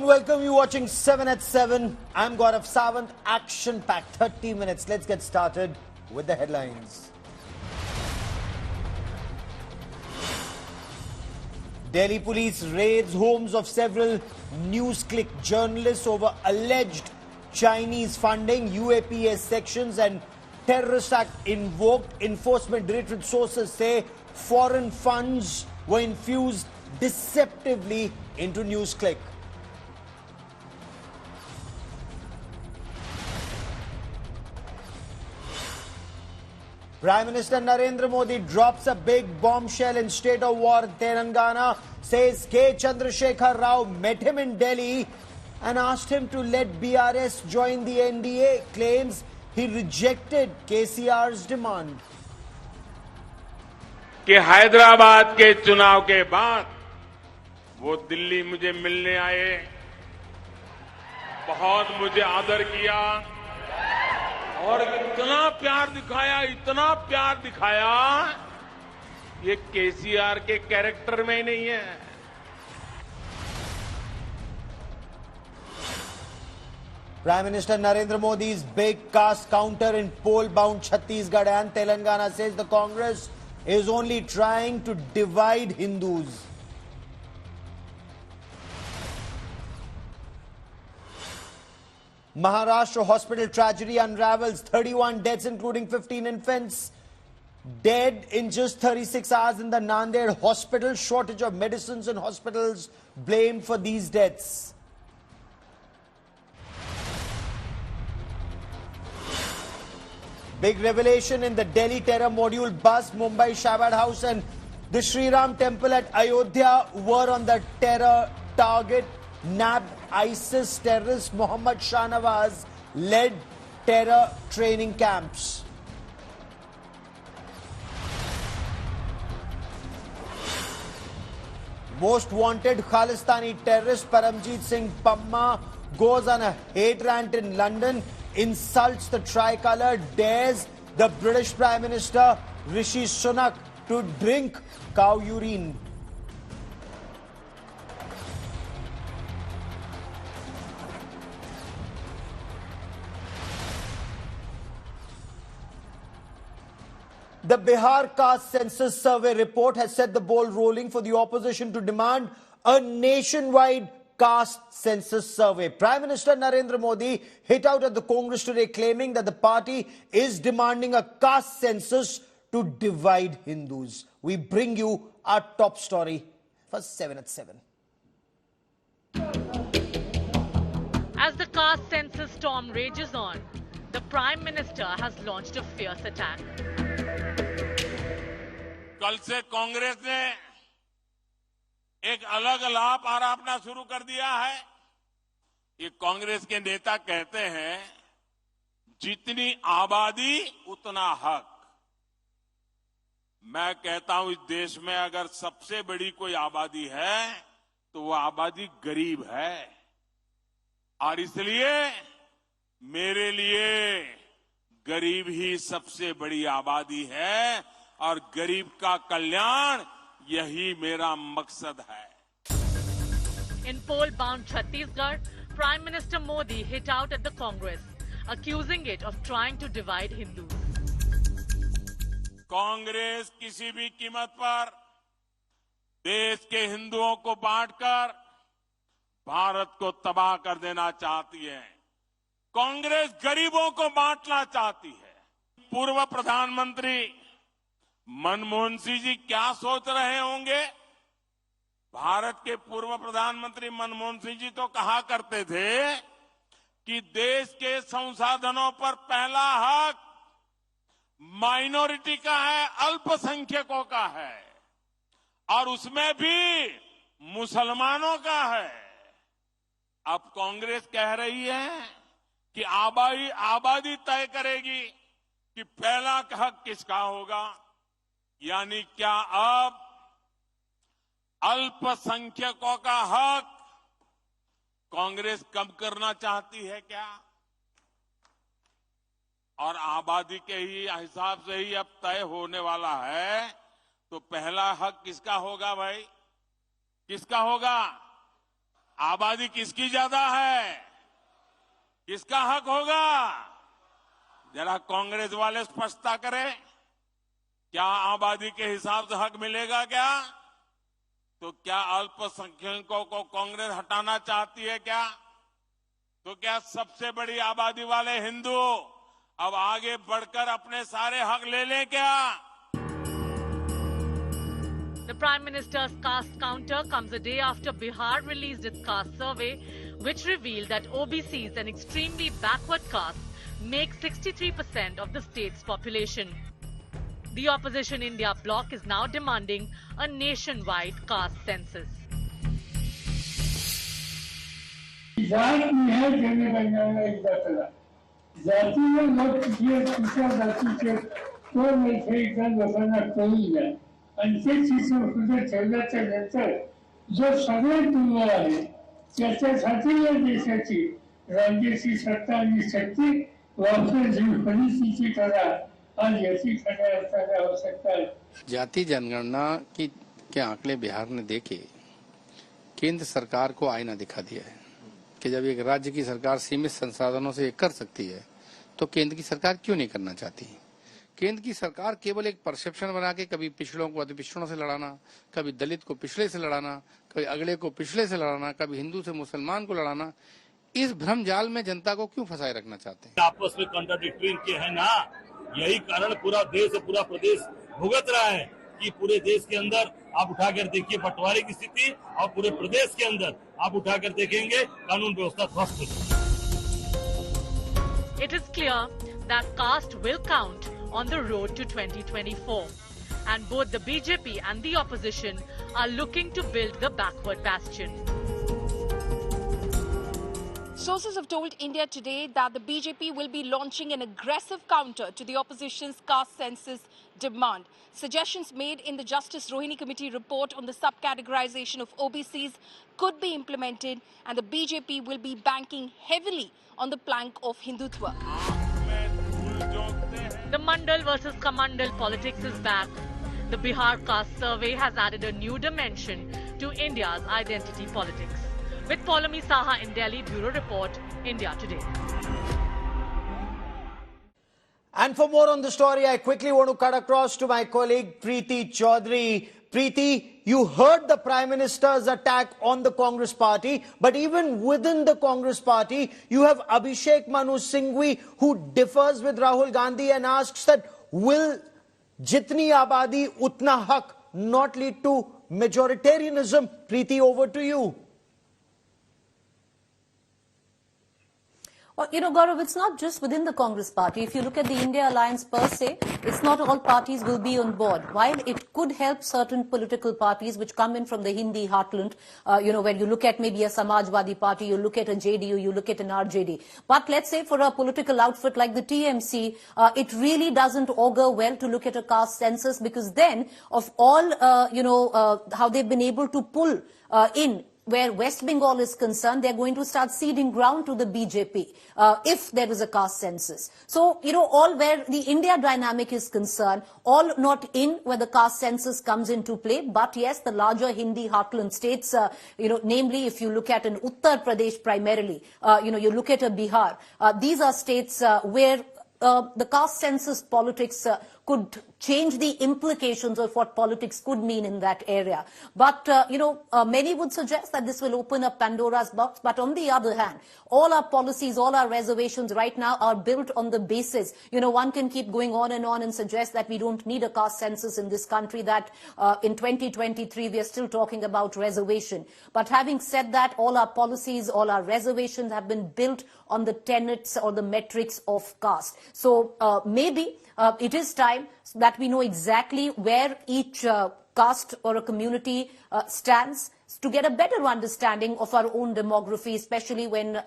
and welcome you watching 7 at 7. I'm Gaurav Sawant. Action-packed 30 minutes. Let's get started with the headlines. Delhi police raids homes of several NewsClick journalists over alleged Chinese funding, UAPA sections and terrorist act invoked. Enforcement Directorate sources say foreign funds were infused deceptively into NewsClick. Prime Minister Narendra Modi drops a big bombshell in state of war in Telangana, says K. Chandrasekhar Rao met him in Delhi and asked him to let BRS join the NDA, claims he rejected KCR's demand. कि हैदराबाद के चुनाव के बाद वो दिल्ली मुझे मिलने आए, बहुत मुझे आदर किया और इतना प्यार दिखाया, ये केसीआर के कैरेक्टर में ही नहीं है. Prime Minister Narendra Modi's big caste counter in poll-bound Chhattisgarh and Telangana says the Congress is only trying to divide Hindus. Maharashtra hospital tragedy unravels. 31 deaths including 15 infants dead in just 36 hours in the Nanded hospital. Shortage of medicines in hospitals blamed for these deaths. Big revelation in the Delhi terror module bus. Mumbai Shabad House and the Sri Ram temple at Ayodhya were on the terror target. Nabbed ISIS terrorist Mohammad Shahnawaz led terror training camps. Most wanted Khalistani terrorist Paramjeet Singh Pamma goes on a hate rant in London, insults the tricolour, dares the British Prime Minister Rishi Sunak to drink cow urine. The Bihar Caste Census survey report has set the ball rolling for the opposition to demand a nationwide caste census survey. Prime Minister Narendra Modi hit out at the Congress today claiming that the party is demanding a caste census to divide Hindus. We bring you our top story for 7 at 7. As the caste census storm rages on, the Prime Minister has launched a fierce attack. कल से कांग्रेस ने एक अलग लाभ आरोपना शुरू कर दिया है. ये कांग्रेस के नेता कहते हैं जितनी आबादी उतना हक. मैं कहता हूं इस देश में अगर सबसे बड़ी कोई आबादी है तो वो आबादी गरीब है और इसलिए मेरे लिए गरीब ही सबसे बड़ी आबादी है और गरीब का कल्याण यही मेरा मकसद है. In poll-bound Chhattisgarh, Prime Minister Modi hit out at the Congress, accusing it of trying to divide Hindus. Congress किसी भी कीमत पर देश के हिंदुओं को बांटकर भारत को तबाह कर देना चाहती है. कांग्रेस गरीबों को बांटना चाहती है. पूर्व प्रधानमंत्री मनमोहन सिंह जी क्या सोच रहे होंगे? भारत के पूर्व प्रधानमंत्री मनमोहन सिंह जी तो कहा करते थे कि देश के संसाधनों पर पहला हक माइनॉरिटी का है, अल्पसंख्यकों का है और उसमें भी मुसलमानों का है. अब कांग्रेस कह रही है कि आबादी तय करेगी कि पहला हक किसका होगा. यानी क्या अब अल्पसंख्यकों का हक कांग्रेस कम करना चाहती है क्या? और आबादी के ही हिसाब से ही अब तय होने वाला है तो पहला हक किसका होगा भाई? किसका होगा? आबादी किसकी ज्यादा है, किसका हक होगा? जरा कांग्रेस वाले स्पष्टता करें। क्या आबादी के हिसाब से हक मिलेगा क्या? तो क्या अल्पसंख्यकों को कांग्रेस हटाना चाहती है क्या? तो क्या सबसे बड़ी आबादी वाले हिंदू अब आगे बढ़कर अपने सारे हक ले लें क्या? The Prime Minister's caste counter comes a day after Bihar released its caste survey, which revealed that OBCs, an extremely backward caste, make 63% of the state's population. The opposition India bloc is now demanding a nationwide caste census. जात में है जनगणना एक दाखला जाति में लोग पिछले पिछले जाति के तो में थे जनगणना कोई नहीं अंतिम चीजों को ठेवल्याच्या नंतर जो सगळे तुम्हाला आहे त्याच्यासाठी या देशाची राज्याची सत्ता आणि शक्ती वापर जी परिस्थिती करा आज याची खऱ्या अर्थाने आवश्यकता है। जाति जनगणना की के आंकड़े बिहार ने देखे केंद्र सरकार को आईना दिखा दिया है कि जब एक राज्य की सरकार सीमित संसाधनों से कर सकती है तो केंद्र की सरकार क्यों नहीं करना चाहती। केंद्र की सरकार केवल एक परसेप्शन बना के कभी पिछड़ों को अति पिछड़ों से लड़ाना, कभी दलित को पिछड़े से लड़ाना, कभी अगले को पिछड़े से लड़ाना, कभी हिंदू से मुसलमान को लड़ाना, इस भ्रम जाल में जनता को क्यों फंसाए रखना चाहते हैं। आपस में कॉन्ट्राडिक्टरी के है ना, यही कारण पूरा देश पूरा प्रदेश भुगत रहा है कि पूरे देश के अंदर आप उठाकर देखिए बंटवारे की स्थिति और पूरे प्रदेश के अंदर आप उठाकर देखेंगे कानून व्यवस्था ध्वस्त है। It is clear that caste will count on the road to 2024, and both the BJP and the opposition are looking to build the backward bastion. Sources have told India Today that the BJP will be launching an aggressive counter to the opposition's caste census demand. Suggestions made in the Justice Rohini Committee report on the subcategorization of OBCs could be implemented, and the BJP will be banking heavily on the plank of Hindutva. The Mandal versus Kamandal politics is back. The Bihar caste survey has added a new dimension to India's identity politics. With Paulami Saha in Delhi, Bureau Report, India Today. And for more on the story, I quickly want to cut across to my colleague Preeti Chaudhary. Preeti, you heard the Prime Minister's attack on the Congress party, but even within the Congress party, you have Abhishek Manu Singhvi, who differs with Rahul Gandhi and asks that will jitni abadi utna hak not lead to majoritarianism? Preeti, over to you. Well, Gaurav, it's not just within the Congress party. If you look at the India Alliance per se, it's not all parties will be on board. While it could help certain political parties which come in from the Hindi heartland, when you look at maybe a Samajwadi party, you look at a JDU, you look at an RJD. But let's say for a political outfit like the TMC, it really doesn't augur well to look at a caste census, because then of all, how they've been able to pull in where West Bengal is concerned, they're going to start ceding ground to the BJP if there is a caste census. So, all where the India dynamic is concerned, all not in where the caste census comes into play. But yes, the larger Hindi heartland states, namely if you look at an Uttar Pradesh primarily, you look at a Bihar, these are states where the caste census politics could change the implications of what politics could mean in that area. But, many would suggest that this will open up Pandora's box. But on the other hand, all our policies, all our reservations right now are built on the basis, one can keep going on and suggest that we don't need a caste census in this country, that in 2023 we are still talking about reservation. But having said that, all our policies, all our reservations have been built on the tenets or the metrics of caste. So maybe it is time that we know exactly where each caste or a community stands, to get a better understanding of our own demography, especially when,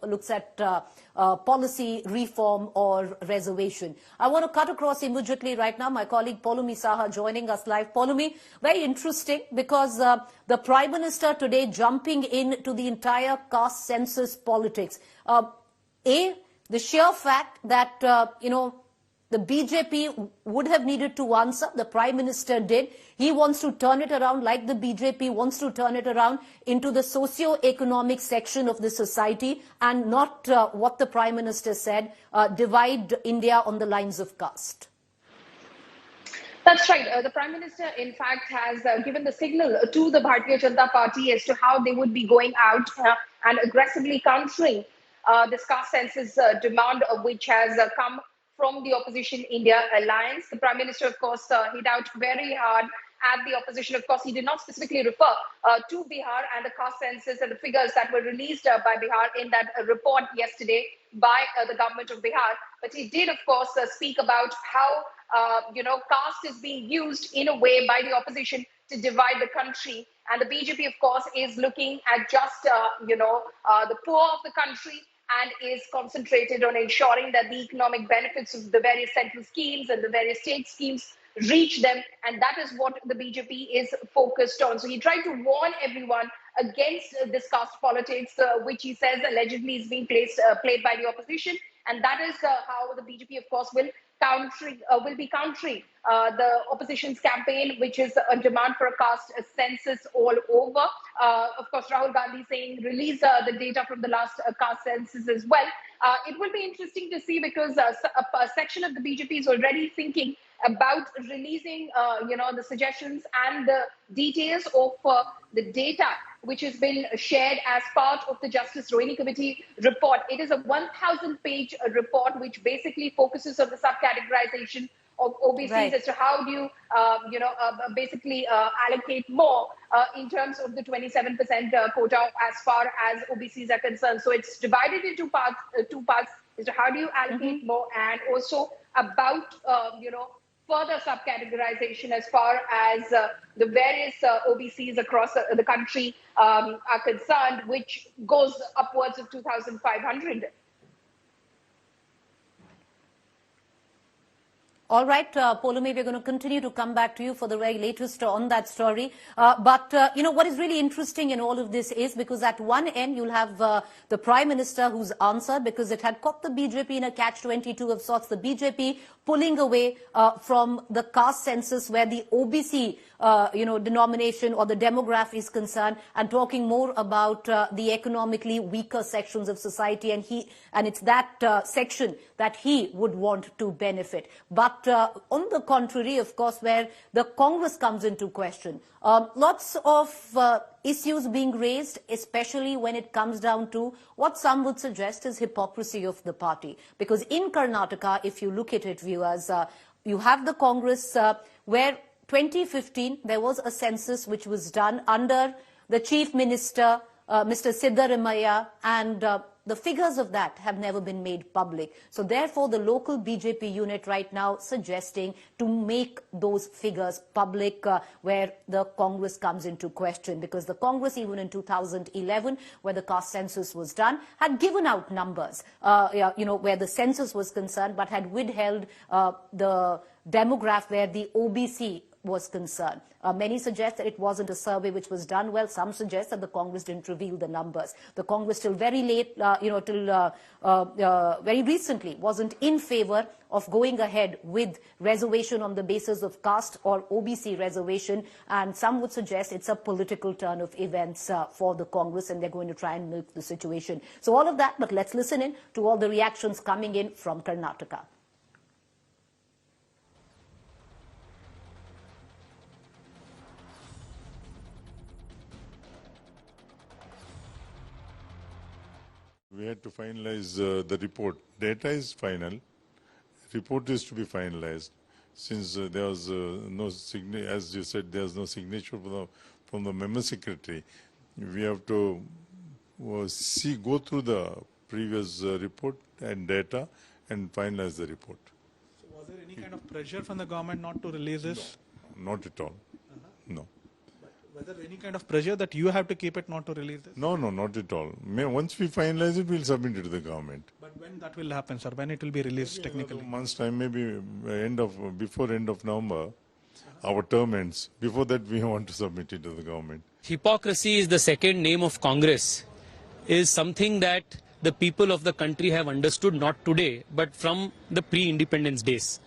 looks at policy reform or reservation. I want to cut across immediately right now. My colleague Paulami Saha joining us live. Paulami, very interesting, because the Prime Minister today jumping into the entire caste census politics. The sheer fact that, The BJP would have needed to answer. The Prime Minister did. He wants to turn it around, like the BJP wants to turn it around into the socio-economic section of the society, and not what the Prime Minister said, divide India on the lines of caste. That's right. The Prime Minister, in fact, has given the signal to the Bharatiya Janata Party as to how they would be going out and aggressively countering this caste census demand, which has come from the opposition India alliance. The Prime Minister, of course, hit out very hard at the opposition. Of course, he did not specifically refer to Bihar and the caste census and the figures that were released by Bihar in that report yesterday by the government of Bihar. But he did, of course, speak about how, caste is being used in a way by the opposition to divide the country. And the BJP, of course, is looking at just, the poor of the country, and is concentrated on ensuring that the economic benefits of the various central schemes and the various state schemes reach them. And that is what the BJP is focused on. So he tried to warn everyone against this caste politics, which he says allegedly is being played by the opposition. And that is how the BJP, of course, will be countering the opposition's campaign, which is a demand for a caste census all over. Of course, Rahul Gandhi saying release the data from the last caste census as well. It will be interesting to see, because a section of the BJP is already thinking about releasing, the suggestions and the details of the data which has been shared as part of the Justice Rohini Committee report. It is a 1,000-page report which basically focuses on the subcategorization of OBCs as to how do you, basically allocate more in terms of the 27% quota as far as OBCs are concerned. So it's divided into two parts as to how do you allocate more, and also about, further subcategorization as far as the various OBCs across the country are concerned, which goes upwards of 2,500. All right, Poulomi, we're going to continue to come back to you for the very latest on that story. But what is really interesting in all of this is, because at one end you'll have the Prime Minister who's answered, because it had caught the BJP in a catch-22 of sorts, the BJP pulling away from the caste census where the OBC denomination or the demograph is concerned, and talking more about the economically weaker sections of society, and it's that section that he would want to benefit. But on the contrary, of course, where the Congress comes into question, lots of issues being raised, especially when it comes down to what some would suggest is hypocrisy of the party. Because in Karnataka, if you look at it, viewers, you have the Congress where 2015, there was a census which was done under the Chief Minister, Mr. Siddaramaiah, and the figures of that have never been made public. So therefore, the local BJP unit right now suggesting to make those figures public, where the Congress comes into question. Because the Congress, even in 2011, where the caste census was done, had given out numbers, where the census was concerned, but had withheld the demograph where the OBC was concerned. Many suggest that it wasn't a survey which was done well. Some suggest that the Congress didn't reveal the numbers. The Congress till very late, very recently, wasn't in favor of going ahead with reservation on the basis of caste or OBC reservation. And some would suggest it's a political turn of events for the Congress, and they're going to try and milk the situation. So all of that, but let's listen in to all the reactions coming in from Karnataka. We had to finalize the report. Data is final. Report is to be finalized. Since there was no signature, as you said, there was no signature from the member secretary. We have to go through the previous report and data and finalize the report. So was there any kind of pressure from the government not to release this? No, not at all. No. Was there any kind of pressure that you have to keep it not to release this? No, not at all. Once we finalize it, we'll submit it to the government. But when that will happen, sir? When it will be released technically? A month's time, maybe before end of November, our term ends. Before that, we want to submit it to the government. Hypocrisy is the second name of Congress, is something that the people of the country have understood, not today, but from the pre-independence days.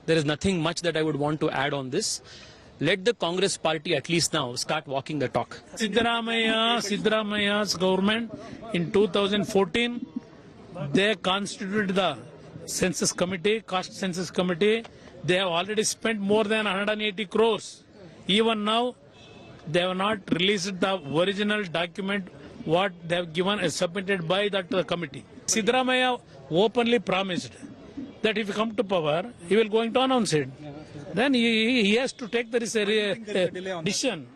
There is nothing much that I would want to add on this. Let the Congress party at least now start walking the talk. Siddaramaia's government in 2014, they constituted the census committee, caste census committee. They have already spent more than 180 crores. Even now, they have not released the original document what they have given as submitted by that committee. Siddaramaiah openly promised that if he come to power, he will going to announce it. Then he has to take the decision.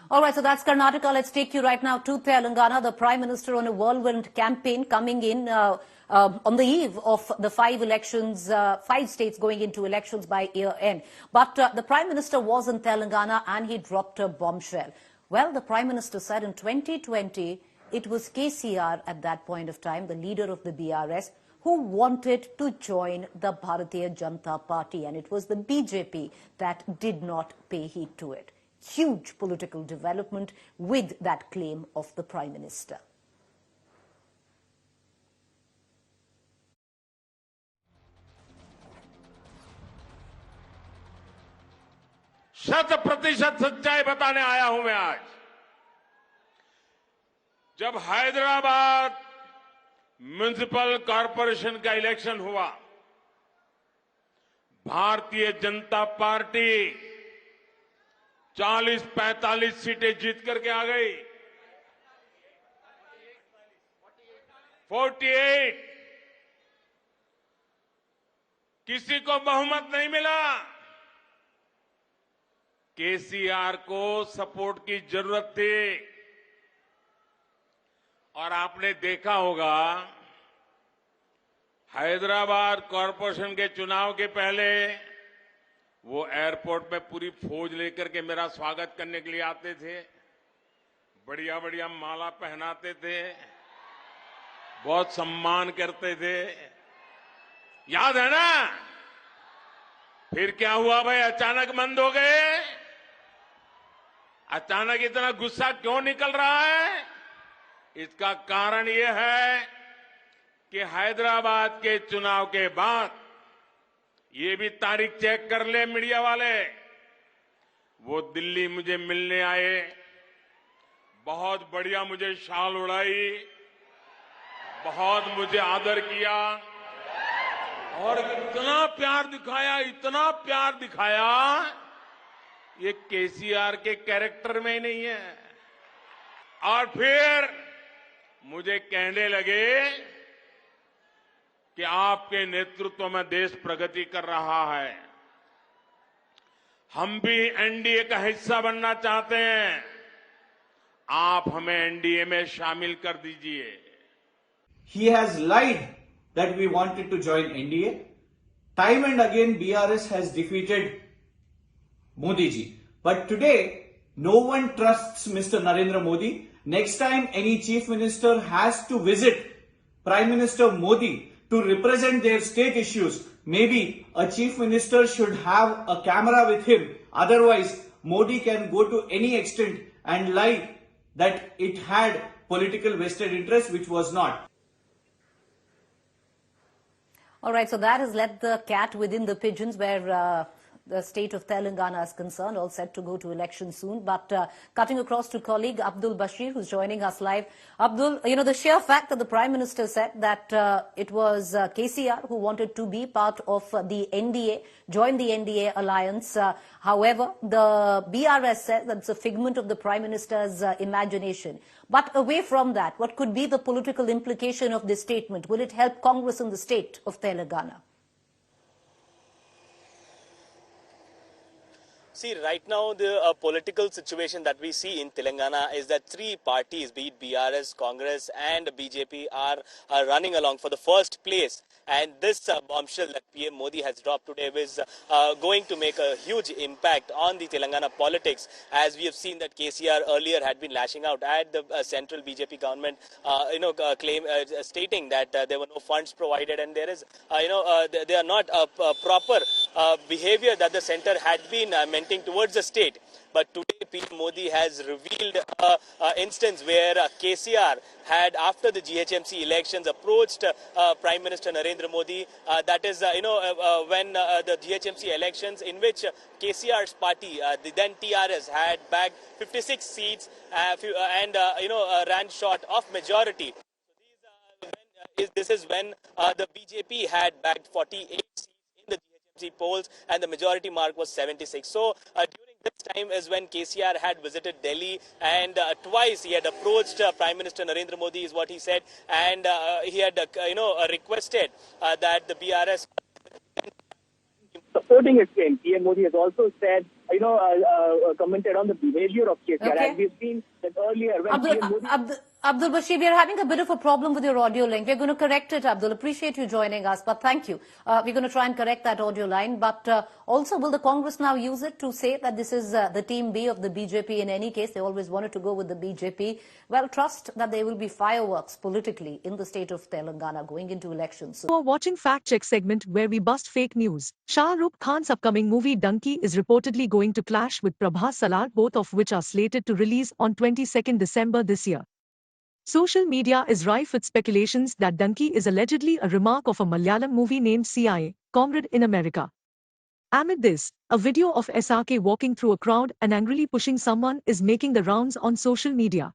All right, so that's Karnataka. Let's take you right now to Telangana. The Prime Minister on a whirlwind campaign coming in on the eve of the 5 elections, 5 states going into elections by year end. But the Prime Minister was in Telangana and he dropped a bombshell. Well, the Prime Minister said in 2020, it was KCR at that point of time, the leader of the BRS, who wanted to join the Bharatiya Janata Party, and it was the BJP that did not pay heed to it. Huge political development with that claim of the Prime Minister. शत प्रतिशत सच्चाई बताने आया हूं मैं आज। जब Hyderabad municipal corporation का इलेक्शन हुआ, भारतीय जनता पार्टी 40-45 सीटें जीत करके आ गई। 48 किसी को बहुमत नहीं मिला। केसीआर को सपोर्ट की जरूरत थी और आपने देखा होगा हैदराबाद कॉरपोरेशन के चुनाव के पहले वो एयरपोर्ट में पूरी फौज लेकर के मेरा स्वागत करने के लिए आते थे, बढ़िया बढ़िया माला पहनाते थे, बहुत सम्मान करते थे, याद है ना? फिर क्या हुआ भाई, अचानक बंद हो गए। अचानक इतना गुस्सा क्यों निकल रहा है? इसका कारण यह है कि हैदराबाद के चुनाव के बाद, ये भी तारीख चेक कर ले मीडिया वाले, वो दिल्ली मुझे मिलने आए, बहुत बढ़िया मुझे शाल उड़ाई, बहुत मुझे आदर किया और इतना प्यार दिखाया, ये केसीआर के कैरेक्टर में ही नहीं है। और फिर मुझे कहने लगे कि आपके नेतृत्व में देश प्रगति कर रहा है, हम भी एनडीए का हिस्सा बनना चाहते हैं, आप हमें एनडीए में शामिल कर दीजिए। He has lied that we wanted to join NDA. Time and again BRS has defeated Modi ji. But today, no one trusts Mr. Narendra Modi. Next time any chief minister has to visit Prime Minister Modi to represent their state issues, maybe a chief minister should have a camera with him. Otherwise, Modi can go to any extent and lie that it had political vested interest, which was not. All right, so that has let the cat within the pigeons where the state of Telangana is concerned, all set to go to election soon. But cutting across to colleague Abdul Bashir, who's joining us live. Abdul, you know, the sheer fact that the Prime Minister said that it was KCR who wanted to be part of the NDA, join the NDA alliance. However, the BRS says that it's a figment of the Prime Minister's imagination. But away from that, what could be the political implication of this statement? Will it help Congress in the state of Telangana? See, right now the political situation that we see in Telangana is that 3 parties, be it BRS, Congress and BJP, are running along for the first place. And this bombshell that PM Modi has dropped today is going to make a huge impact on the Telangana politics, as we have seen that KCR earlier had been lashing out at the central BJP government, stating that there were no funds provided and there is, they are not proper behavior that the center had been mentioning towards the state. But today, PM Modi has revealed an instance where KCR had, after the GHMC elections, approached Prime Minister Narendra Modi. That is, when the GHMC elections, in which KCR's party, the then TRS, had bagged 56 seats and ran short of majority. This is when the BJP had bagged 48 seats in the GHMC polls, and the majority mark was 76. So during this time is when KCR had visited Delhi, and twice he had approached Prime Minister Narendra Modi, is what he said, and he had requested that the BRS supporting his claim. PM Modi has also said, commented on the behavior of KCR. Okay. And we've seen that earlier when PM Modi... Abdul Bashir, we are having a bit of a problem with your audio link. We're going to correct it, Abdul. Appreciate you joining us, but thank you. We're going to try and correct that audio line. But also, will the Congress now use it to say that this is the team B of the BJP? In any case, they always wanted to go with the BJP. Well, trust that there will be fireworks politically in the state of Telangana going into elections. You are watching Fact Check segment where we bust fake news. Shah Rukh Khan's upcoming movie Donkey is reportedly going to clash with Prabhas Salar, both of which are slated to release on 22nd December this year. Social media is rife with speculations that Donkey is allegedly a remark of a Malayalam movie named CIA, Comrade in America. Amid this, a video of SRK walking through a crowd and angrily pushing someone is making the rounds on social media.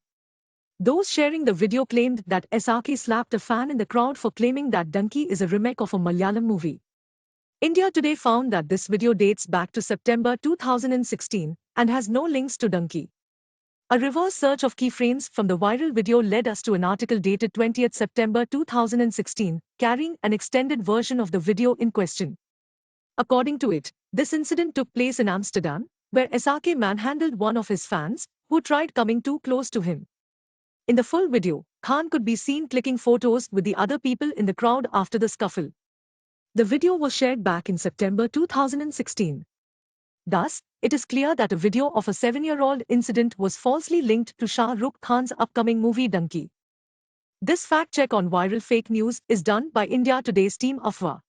Those sharing the video claimed that SRK slapped a fan in the crowd for claiming that Donkey is a remake of a Malayalam movie. India Today found that this video dates back to September 2016 and has no links to Donkey. A reverse search of keyframes from the viral video led us to an article dated 20th September 2016, carrying an extended version of the video in question. According to it, this incident took place in Amsterdam, where SRK manhandled one of his fans, who tried coming too close to him. In the full video, Khan could be seen clicking photos with the other people in the crowd after the scuffle. The video was shared back in September 2016. Thus, it is clear that a video of a 7-year-old incident was falsely linked to Shah Rukh Khan's upcoming movie Donkey. This fact check on viral fake news is done by India Today's team Afwa.